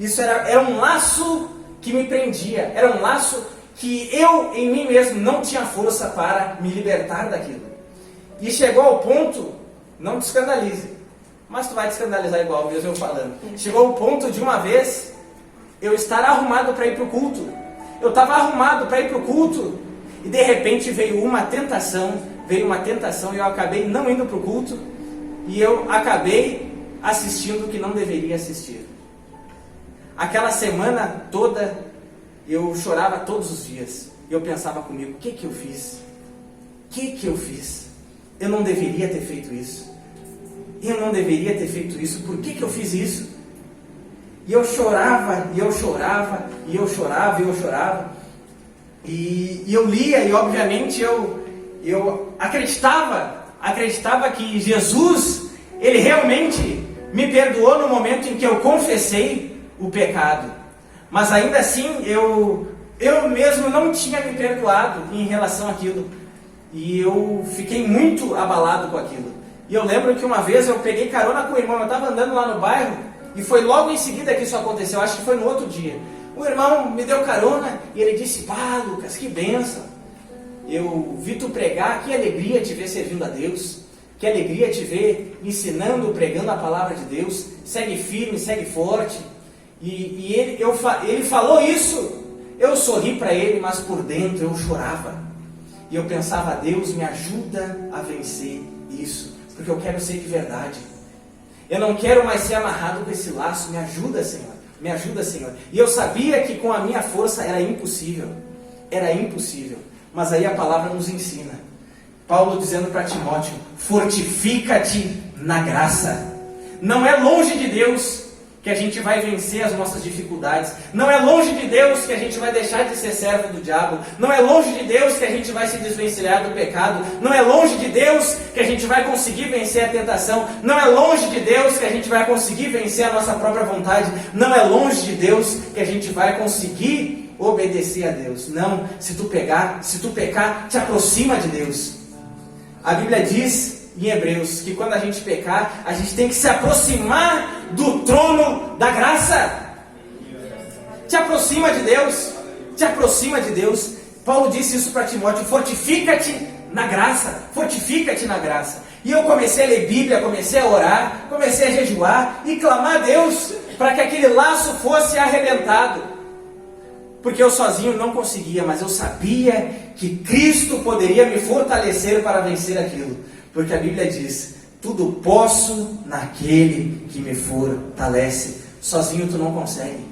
Isso era um laço que me prendia. Era um laço que eu, em mim mesmo, não tinha força para me libertar daquilo. E chegou ao ponto, não te escandalize, mas tu vai te escandalizar igual, mesmo eu falando. Chegou ao ponto de uma vez, eu estar arrumado para ir para o culto. Eu estava arrumado para ir para o culto, e de repente veio uma tentação, e eu acabei não indo para o culto, e eu acabei assistindo o que não deveria assistir. Aquela semana toda, eu chorava todos os dias. E eu pensava comigo, o que eu fiz? Eu não deveria ter feito isso. Por que eu fiz isso? E eu chorava. E eu lia, e obviamente eu acreditava que Jesus, Ele realmente me perdoou no momento em que eu confessei o pecado. Mas ainda assim, eu mesmo não tinha me perdoado em relação àquilo. E eu fiquei muito abalado com aquilo. E eu lembro que uma vez eu peguei carona com o irmão, eu estava andando lá no bairro, e foi logo em seguida que isso aconteceu, acho que foi no outro dia. O irmão me deu carona, e ele disse, Lucas, que bênção. Eu vi tu pregar, que alegria te ver servindo a Deus. Que alegria te ver ensinando, pregando a palavra de Deus. Segue firme, segue forte. E ele falou isso, eu sorri para ele, mas por dentro eu chorava. E eu pensava, Deus, me ajuda a vencer isso, porque eu quero ser de verdade. Eu não quero mais ser amarrado com esse laço, me ajuda, Senhor. E eu sabia que com a minha força era impossível. Mas aí a palavra nos ensina. Paulo dizendo para Timóteo, fortifica-te na graça. Não é longe de Deus que a gente vai vencer as nossas dificuldades. Não é longe de Deus que a gente vai deixar de ser servo do diabo. Não é longe de Deus que a gente vai se desvencilhar do pecado. Não é longe de Deus que a gente vai conseguir vencer a tentação. Não é longe de Deus que a gente vai conseguir vencer a nossa própria vontade. Não é longe de Deus que a gente vai conseguir obedecer a Deus. Não, se tu pecar, te aproxima de Deus. A Bíblia diz em Hebreus que quando a gente pecar, a gente tem que se aproximar do trono da graça. Te aproxima de Deus. Paulo disse isso para Timóteo, fortifica-te na graça. E eu comecei a ler Bíblia, comecei a orar, comecei a jejuar e clamar a Deus para que aquele laço fosse arrebentado. Porque eu sozinho não conseguia, mas eu sabia que Cristo poderia me fortalecer para vencer aquilo. Porque a Bíblia diz: tudo posso naquele que me fortalece. Sozinho tu não consegue.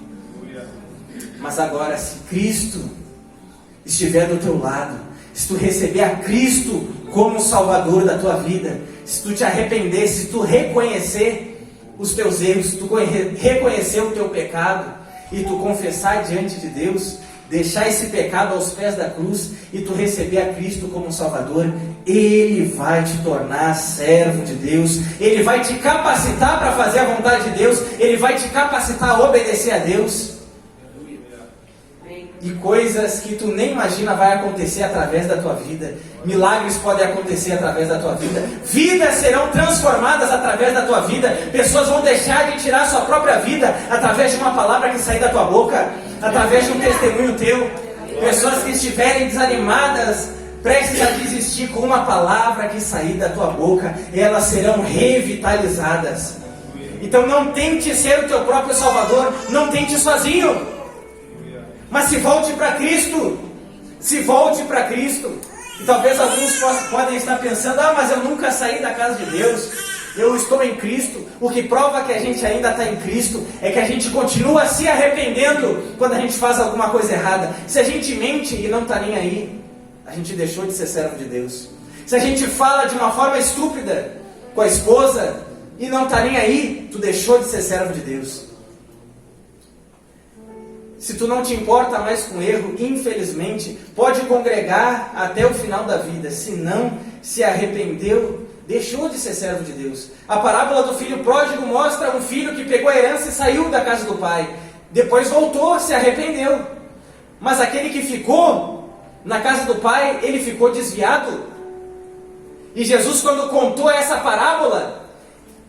Mas agora, se Cristo estiver do teu lado, se tu receber a Cristo como Salvador da tua vida, se tu te arrepender, se tu reconhecer os teus erros, se tu reconhecer o teu pecado e tu confessar diante de Deus, deixar esse pecado aos pés da cruz e tu receber a Cristo como Salvador, Ele vai te tornar servo de Deus, Ele vai te capacitar para fazer a vontade de Deus, Ele vai te capacitar a obedecer a Deus. E coisas que tu nem imagina vai acontecer através da tua vida. Milagres podem acontecer através da tua vida. Vidas serão transformadas através da tua vida. Pessoas vão deixar de tirar sua própria vida através de uma palavra que sair da tua boca, através de um testemunho teu. Pessoas que estiverem desanimadas, prestes a desistir, com uma palavra que sair da tua boca, elas serão revitalizadas. Então não tente ser o teu próprio Salvador, não tente sozinho. Mas se volte para Cristo. Se volte para Cristo. E talvez alguns podem estar pensando: mas eu nunca saí da casa de Deus, eu estou em Cristo. O que prova que a gente ainda está em Cristo é que a gente continua se arrependendo quando a gente faz alguma coisa errada. Se a gente mente e não está nem aí, a gente deixou de ser servo de Deus. Se a gente fala de uma forma estúpida com a esposa e não está nem aí, tu deixou de ser servo de Deus. Se tu não te importa mais com erro, infelizmente, pode congregar até o final da vida. Se não se arrependeu, deixou de ser servo de Deus. A parábola do filho pródigo mostra um filho que pegou a herança e saiu da casa do pai. Depois voltou, se arrependeu. Mas aquele que ficou na casa do pai, ele ficou desviado. E Jesus, quando contou essa parábola,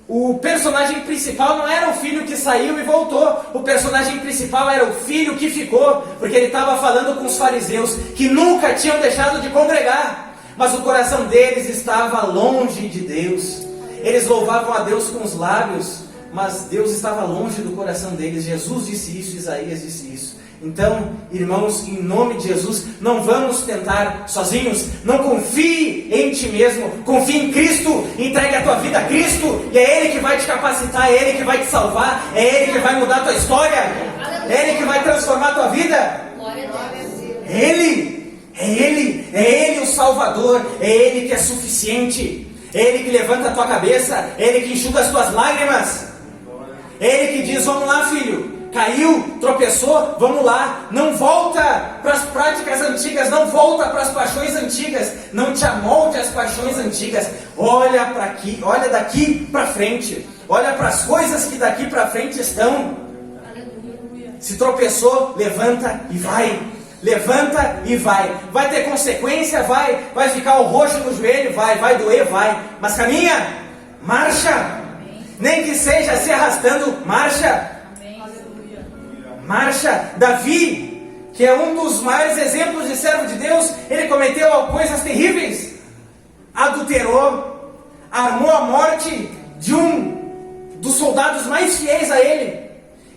o personagem principal não era o filho que saiu e voltou. O personagem principal era o filho que ficou, porque ele estava falando com os fariseus que nunca tinham deixado de congregar, mas o coração deles estava longe de Deus. Eles louvavam a Deus com os lábios, mas Deus estava longe do coração deles. Jesus disse isso, Isaías disse isso. Então, irmãos, em nome de Jesus, não vamos tentar sozinhos. Não confie em ti mesmo, confie em Cristo. Entregue a tua vida a Cristo, e é Ele que vai te capacitar, é Ele que vai te salvar, é Ele que vai mudar a tua história, é Ele que vai transformar a tua vida. É Ele o Salvador, é Ele que é suficiente, é Ele que levanta a tua cabeça, é Ele que enxuga as tuas lágrimas, é Ele que diz: vamos lá, filho. Caiu, tropeçou, vamos lá. Não volta para as práticas antigas, não volta para as paixões antigas, não te amolde às paixões antigas. Olha para aqui, olha daqui para frente, olha para as coisas que daqui para frente estão. Se tropeçou, levanta e vai. Levanta e vai. Vai ter consequência? Vai ficar o roxo no joelho? Vai doer? Vai. Mas caminha, marcha. Nem que seja se arrastando, marcha. Marcha. Davi, que é um dos maiores exemplos de servo de Deus, ele cometeu coisas terríveis. Adulterou, armou a morte de um dos soldados mais fiéis a ele.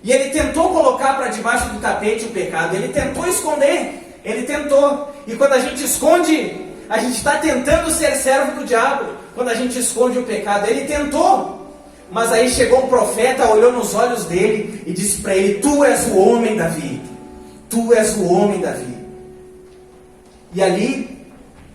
E ele tentou colocar para debaixo do tapete o pecado. Ele tentou esconder. Ele tentou. E quando a gente esconde, a gente está tentando ser servo do diabo. Quando a gente esconde o pecado, ele tentou. Mas aí chegou um profeta, olhou nos olhos dele e disse para ele: tu és o homem, Davi. Tu és o homem, Davi. E ali,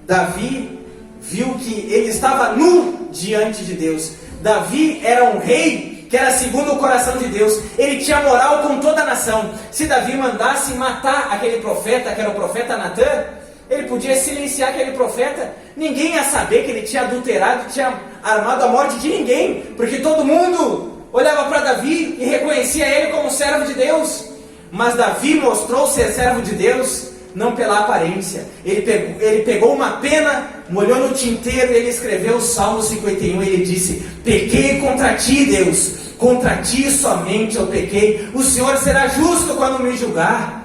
Davi viu que ele estava nu diante de Deus. Davi era um rei que era segundo o coração de Deus. Ele tinha moral com toda a nação. Se Davi mandasse matar aquele profeta, que era o profeta Natã, ele podia silenciar aquele profeta. Ninguém ia saber que ele tinha adulterado, tinha armado a morte de ninguém, porque todo mundo olhava para Davi e reconhecia ele como servo de Deus. Mas Davi mostrou ser servo de Deus não pela aparência. Ele pegou uma pena, molhou no tinteiro e ele escreveu o Salmo 51. Ele disse: pequei contra ti, Deus, contra ti somente eu pequei. O Senhor será justo quando me julgar.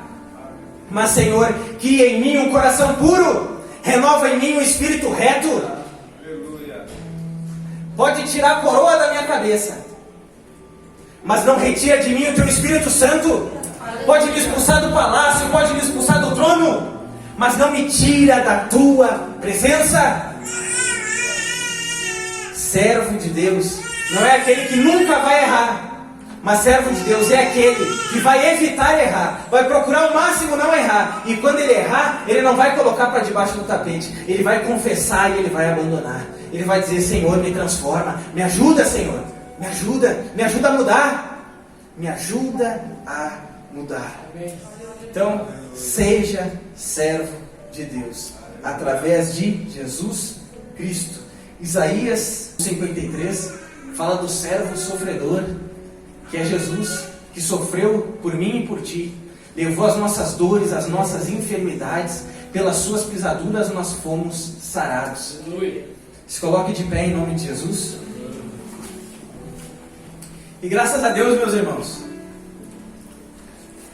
Mas, Senhor, cria em mim um coração puro, renova em mim um espírito reto. Aleluia. Pode tirar a coroa da minha cabeça, mas não retira de mim o teu Espírito Santo. Pode me expulsar do palácio, pode me expulsar do trono, mas não me tira da tua presença. Servo de Deus não é aquele que nunca vai errar, mas servo de Deus é aquele que vai evitar errar, vai procurar ao máximo não errar, e quando ele errar, ele não vai colocar para debaixo do tapete, ele vai confessar e ele vai abandonar. Ele vai dizer: Senhor, me transforma, me ajuda, Senhor, me ajuda a mudar, me ajuda a mudar. Então, seja servo de Deus, através de Jesus Cristo. Isaías 53 fala do servo sofredor, que é Jesus, que sofreu por mim e por ti, levou as nossas dores, as nossas enfermidades, pelas suas pisaduras nós fomos sarados. Se coloque de pé em nome de Jesus. E graças a Deus, meus irmãos,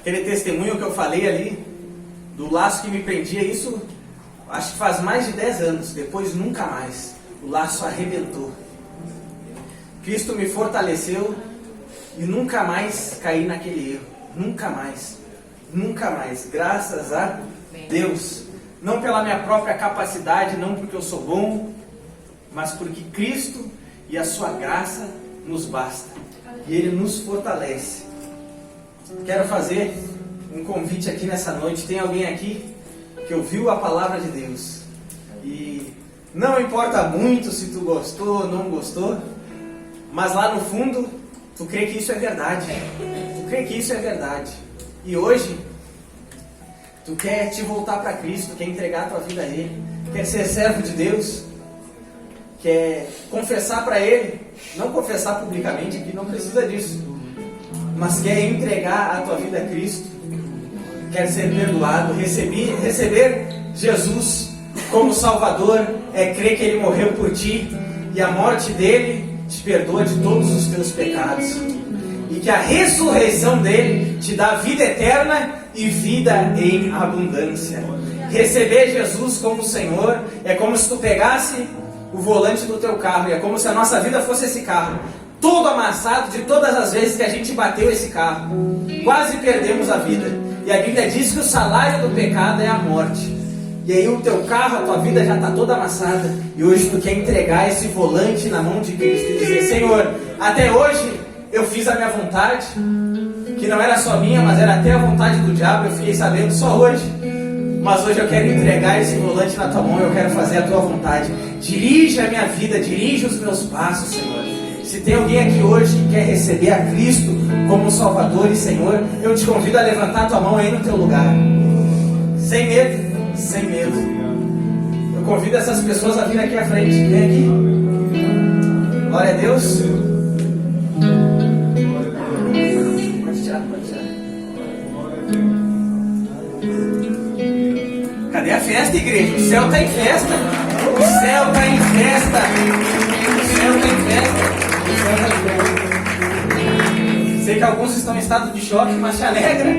aquele testemunho que eu falei ali, do laço que me prendia, isso acho que faz mais de 10 anos, depois nunca mais, o laço arrebentou. Cristo me fortaleceu e nunca mais caí naquele erro, nunca mais, graças a Deus, não pela minha própria capacidade, não porque eu sou bom, mas porque Cristo e a sua graça nos basta, e Ele nos fortalece. Quero fazer um convite aqui nessa noite. Tem alguém aqui que ouviu a palavra de Deus e não importa muito se tu gostou ou não gostou, mas lá no fundo tu crê que isso é verdade, e hoje tu quer te voltar para Cristo, quer entregar a tua vida a Ele, quer ser servo de Deus, quer confessar para Ele, não confessar publicamente, que não precisa disso, mas quer entregar a tua vida a Cristo, quer ser perdoado, receber Jesus como Salvador, é crer que Ele morreu por ti, e a morte dele te perdoa de todos os teus pecados, e que a ressurreição dele te dá vida eterna e vida em abundância. Receber Jesus como Senhor é como se tu pegasse o volante do teu carro, e é como se a nossa vida fosse esse carro, todo amassado de todas as vezes que a gente bateu esse carro, quase perdemos a vida, e a Bíblia diz que o salário do pecado é a morte. E aí o teu carro, a tua vida já está toda amassada, e hoje tu quer entregar esse volante na mão de Cristo e dizer: Senhor, até hoje eu fiz a minha vontade, que não era só minha, mas era até a vontade do diabo, eu fiquei sabendo só hoje, mas hoje eu quero entregar esse volante na tua mão, eu quero fazer a tua vontade. Dirige a minha vida, dirige os meus passos, Senhor. Se tem alguém aqui hoje que quer receber a Cristo como Salvador e Senhor, eu te convido a levantar a tua mão aí no teu lugar, sem medo. Eu convido essas pessoas a vir aqui à frente. Vem aqui. Glória a Deus. Pode tirar. Cadê a festa, igreja? O céu está em festa. Sei que alguns estão em estado de choque, mas te alegra.